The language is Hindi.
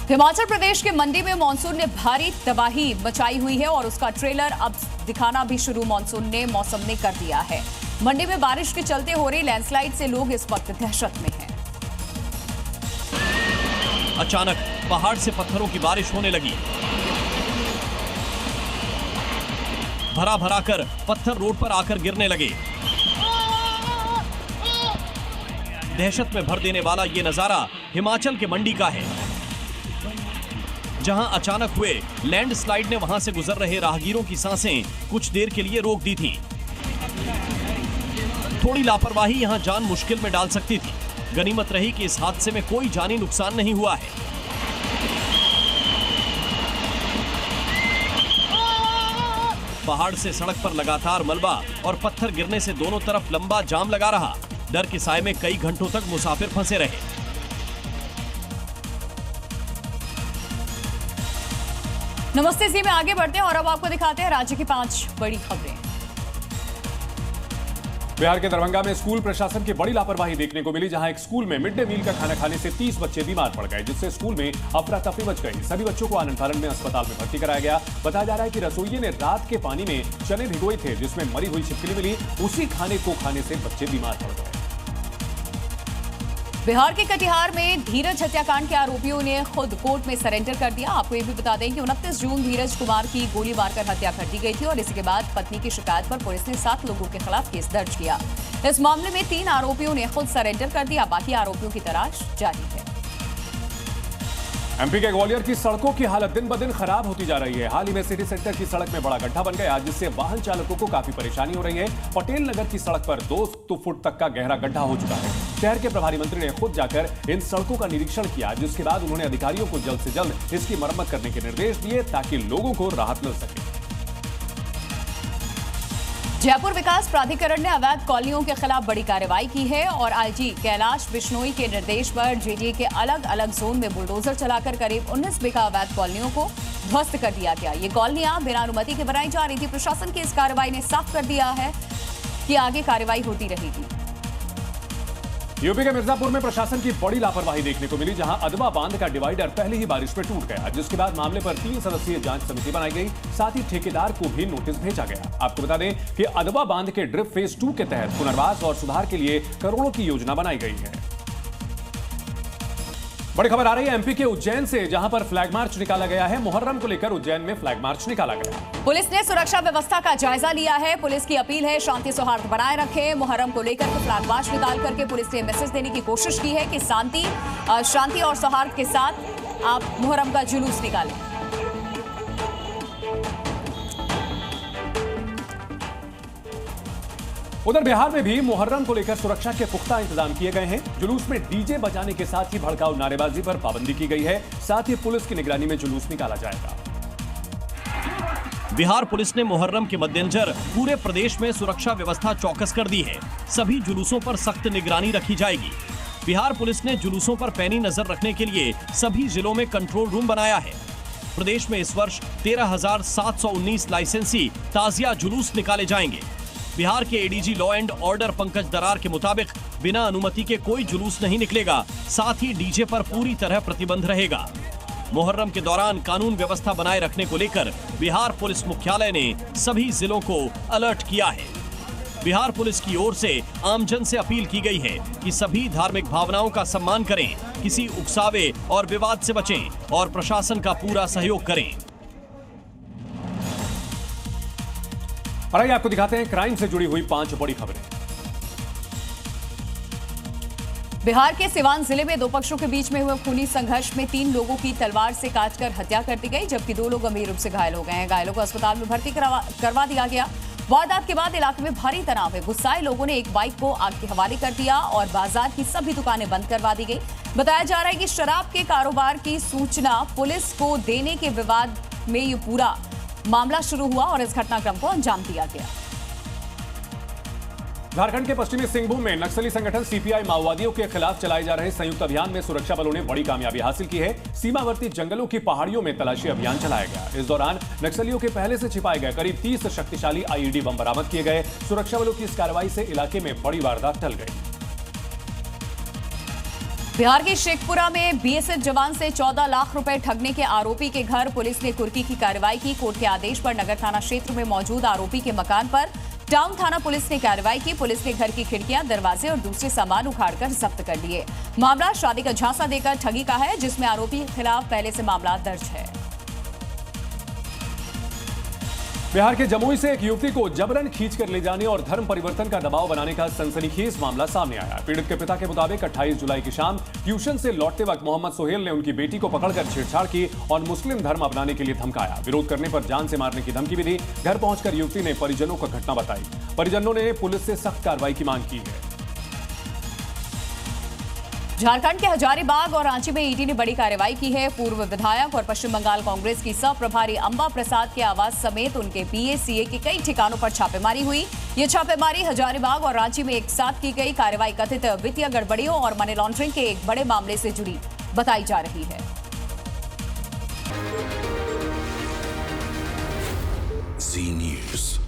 हिमाचल प्रदेश के मंडी में मानसून ने भारी तबाही मचाई हुई है और उसका ट्रेलर अब दिखाना भी शुरू मौसम ने कर दिया है। मंडी में बारिश के चलते हो रही लैंडस्लाइड से लोग इस वक्त दहशत में हैं। अचानक पहाड़ से पत्थरों की बारिश होने लगी। भरा भरा कर पत्थर रोड पर आकर गिरने लगे। दहशत में भर देने वाला ये नजारा हिमाचल के मंडी का है, जहां अचानक हुए लैंडस्लाइड ने वहां से गुजर रहे राहगीरों की सांसें कुछ देर के लिए रोक दी थी। थोड़ी लापरवाही यहां जान मुश्किल में डाल सकती थी। गनीमत रही कि इस हादसे में कोई जानी नुकसान नहीं हुआ है। पहाड़ से सड़क पर लगातार मलबा और पत्थर गिरने से दोनों तरफ लंबा जाम लगा रहा। डर के साए में कई घंटों तक मुसाफिर फंसे रहे। नमस्ते, इसी में आगे बढ़ते हैं और अब आपको दिखाते हैं राज्य की 5 बड़ी खबरें। बिहार के दरभंगा में स्कूल प्रशासन की बड़ी लापरवाही देखने को मिली, जहां एक स्कूल में मिड डे मील का खाना खाने से 30 बच्चे बीमार पड़ गए, जिससे स्कूल में अफरा तफरी मच गई। सभी बच्चों को आनंद फानंद में अस्पताल में भर्ती कराया गया। बताया जा रहा है कि रसोइये ने रात के पानी में चने भिगोए थे, जिसमें मरी हुई छिपकली मिली। उसी खाने को खाने से बच्चे बीमार पड़ गए। बिहार के कटिहार में धीरज हत्याकांड के आरोपियों ने खुद कोर्ट में सरेंडर कर दिया। आपको ये भी बता दें कि 29 जून धीरज कुमार की गोली मारकर हत्या कर दी गई थी और इसके बाद पत्नी की शिकायत पर पुलिस ने 7 लोगों के खिलाफ केस दर्ज किया। इस मामले में 3 आरोपियों ने खुद सरेंडर कर दिया। बाकी आरोपियों की तलाश जारी है। एमपी के ग्वालियर की सड़कों की हालत दिन ब दिन खराब होती जा रही है। हाल ही में सिटी सेंटर की सड़क में बड़ा गड्ढा बन गया, जिससे वाहन चालकों को काफी परेशानी हो रही है। पटेल नगर की सड़क पर 2 फुट तक का गहरा गड्ढा हो चुका है। शहर के प्रभारी मंत्री ने खुद जाकर इन सड़कों का निरीक्षण किया, जिसके बाद उन्होंने अधिकारियों को जल्द से जल्द इसकी मरम्मत करने के निर्देश दिए, ताकि लोगों को राहत मिल सके। जयपुर विकास प्राधिकरण ने अवैध कॉलोनियों के खिलाफ बड़ी कार्रवाई की है और आईजी कैलाश बिश्नोई के निर्देश पर जेजे के अलग अलग जोन में बुलडोजर चलाकर करीब 19 बीघा अवैध कॉलोनियों को ध्वस्त कर दिया गया। ये कॉलोनियां बिना अनुमति के बनाई जा रही थी। प्रशासन की इस कार्रवाई ने साफ कर दिया है कि आगे कार्रवाई होती रहेगी। यूपी के मिर्जापुर में प्रशासन की बड़ी लापरवाही देखने को मिली, जहां अदबा बांध का डिवाइडर पहले ही बारिश में टूट गया, जिसके बाद मामले पर 3 सदस्यीय जांच समिति बनाई गई। साथ ही ठेकेदार को भी नोटिस भेजा गया। आपको बता दें कि अदबा बांध के ड्रिप फेज 2 के तहत पुनर्वास और सुधार के लिए करोड़ों की योजना बनाई गई है। बड़ी खबर आ रही है एमपी के उज्जैन से, जहां पर फ्लैग मार्च निकाला गया है। मुहर्रम को लेकर उज्जैन में फ्लैग मार्च निकाला गया। पुलिस ने सुरक्षा व्यवस्था का जायजा लिया है। पुलिस की अपील है शांति सौहार्द बनाए रखें। मुहर्रम को लेकर फ्लैग मार्च निकाल करके पुलिस ने मैसेज देने की कोशिश की है कि शांति और सौहार्द के साथ आप मुहर्रम का जुलूस निकालें। उधर बिहार में भी मुहर्रम को लेकर सुरक्षा के पुख्ता इंतजाम किए गए हैं। जुलूस में डीजे बजाने के साथ ही भड़काऊ नारेबाजी पर पाबंदी की गई है। साथ ही पुलिस की निगरानी में जुलूस निकाला जाएगा। बिहार पुलिस ने मुहर्रम के मद्देनजर पूरे प्रदेश में सुरक्षा व्यवस्था चौकस कर दी है। सभी जुलूसों पर सख्त निगरानी रखी जाएगी। बिहार पुलिस ने जुलूसों पर पैनी नजर रखने के लिए सभी जिलों में कंट्रोल रूम बनाया है। प्रदेश में इस वर्ष 13,719 लाइसेंसी ताजिया जुलूस निकाले जाएंगे। बिहार के ADG law and order Pankaj दरार के मुताबिक बिना अनुमति के कोई जुलूस नहीं निकलेगा। साथ ही डीजे पर पूरी तरह प्रतिबंध रहेगा। मुहर्रम के दौरान कानून व्यवस्था बनाए रखने को लेकर बिहार पुलिस मुख्यालय ने सभी जिलों को अलर्ट किया है। बिहार पुलिस की ओर से आमजन से अपील की गई है कि सभी धार्मिक भावनाओं का सम्मान करें, किसी उकसावे और विवाद से बचें और प्रशासन का पूरा सहयोग करें। और आइए आपको दिखाते हैं क्राइम से जुड़ी हुई 5 बड़ी खबरें। बिहार के सिवान जिले में 2 पक्षों के बीच में हुए खूनी संघर्ष में 3 लोगों की तलवार से काटकर हत्या कर दी गई, जबकि 2 लोग गंभीर रूप से घायल हो गए हैं। घायलों को अस्पताल में भर्ती करवा दिया गया। वारदात के बाद इलाके में भारी तनाव है। गुस्साए लोगों ने एक बाइक को आग के हवाले कर दिया और बाजार की सभी दुकानें बंद करवा दी गई। बताया जा रहा है कि शराब के कारोबार की सूचना पुलिस को देने के विवाद में ये पूरा मामला शुरू हुआ और इस घटनाक्रम को अंजाम दिया गया। झारखंड के पश्चिमी सिंहभूम में नक्सली संगठन सीपीआई माओवादियों के खिलाफ चलाए जा रहे संयुक्त अभियान में सुरक्षा बलों ने बड़ी कामयाबी हासिल की है। सीमावर्ती जंगलों की पहाड़ियों में तलाशी अभियान चलाया गया। इस दौरान नक्सलियों के पहले से छिपाए गए करीब 30 शक्तिशाली आईईडी बम बरामद किए गए। सुरक्षा बलों की इस कार्रवाई से इलाके में बड़ी वारदात टल गई। बिहार के शेखपुरा में बीएसएफ जवान से 14 लाख रुपए ठगने के आरोपी के घर पुलिस ने कुर्की की कार्रवाई की। कोर्ट के आदेश पर नगर थाना क्षेत्र में मौजूद आरोपी के मकान पर टाउन थाना पुलिस ने कार्रवाई की। पुलिस ने घर की खिड़कियां, दरवाजे और दूसरे सामान उखाड़कर जब्त कर लिए। मामला शादी का झांसा देकर ठगी का है, जिसमें आरोपी के खिलाफ पहले से मामला दर्ज है। बिहार के जमुई से एक युवती को जबरन खींचकर ले जाने और धर्म परिवर्तन का दबाव बनाने का सनसनीखेज मामला सामने आया। पीड़ित के पिता के मुताबिक 28 जुलाई की शाम ट्यूशन से लौटते वक्त मोहम्मद सोहेल ने उनकी बेटी को पकड़कर छेड़छाड़ की और मुस्लिम धर्म अपनाने के लिए धमकाया। विरोध करने पर जान से मारने की धमकी भी दी। घर पहुंचकर युवती ने परिजनों को घटना बताई। परिजनों ने पुलिस से सख्त कार्रवाई की मांग की है। झारखंड के हजारीबाग और रांची में ईडी ने बड़ी कार्रवाई की है। पूर्व विधायक और पश्चिम बंगाल कांग्रेस की सह प्रभारी अंबा प्रसाद के आवास समेत उनके बीएसीए के कई ठिकानों पर छापेमारी हुई। ये छापेमारी हजारीबाग और रांची में एक साथ की गई। कार्रवाई कथित वित्तीय गड़बड़ियों और मनी लॉन्ड्रिंग के एक बड़े मामले से जुड़ी बताई जा रही है। Zee News.